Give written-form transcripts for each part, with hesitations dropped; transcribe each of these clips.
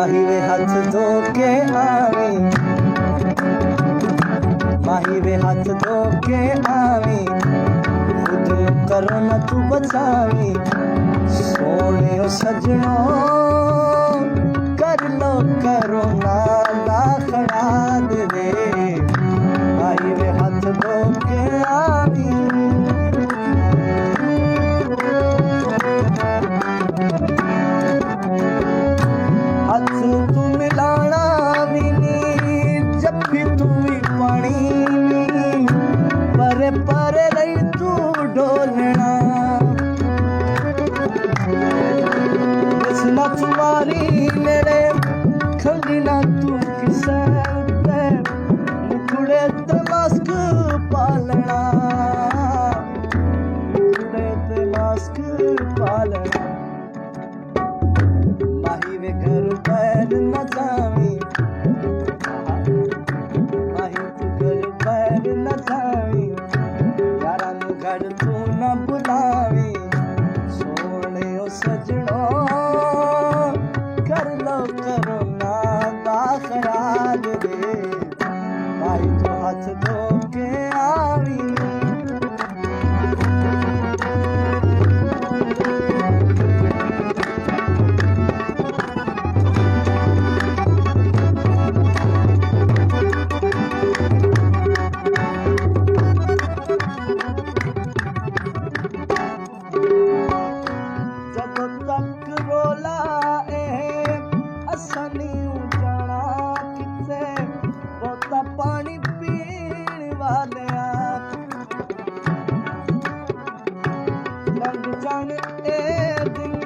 माही वे हाथ धो के आवी, माही वे हाथ धो के आवी, खुद करो न तू बचावी। सोने ओ सजनो कर लो करो ना लाखड़ा दे, माही वे हाथ धो के आवी। हाथ तू मिलाना भी नी जब भी तू ही पानी नी, परे परे रही तू डोलना। बसना तुम्हारी मेरे खंगी ना तू किसे उत्ते, मुकुड़े ते मास्क पालना, मुकुड़े ते मास्क पालना। माही वे घर पैर न जावी, माही तू घर पैर न जावी, यारा नु घर तू न बुलावी। सोने ओ सजनो कर लो करो ना दाखराल दे, माही तो हाथ धो के आवी। ਜਦੋਂ ਤੱਕ ਰੋਲਾ ਇਹ ਅਸਾਂ ਨਹੀਂ ਜਾਣਾ ਕਿਤੇ, ਬਹੁਤਾ ਪਾਣੀ ਪੀਣ ਵਾਲਿਆ। ਲੰਘ ਜਾਣ ਇਹ ਦਿਨ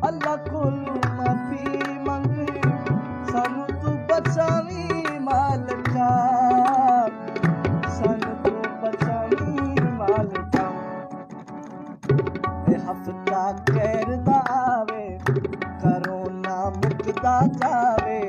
ਅੱਲਾ ਕੋਲੋਂ ਮਾਫੀ ਮੰਗ, ਸਾਨੂੰ ਤੂੰ ਬਚਾਵੀਂ ਮਾਲਕਾ, ਸਾਨੂੰ ਤੂੰ ਬਚਾਵੀਂ ਮਾਲਕਾ। ਹਫਤਾ ਕਰਦਾ ਆਵੇ, ਕਰੋਨਾ ਮੁਕਦਾ ਜਾਵੇ।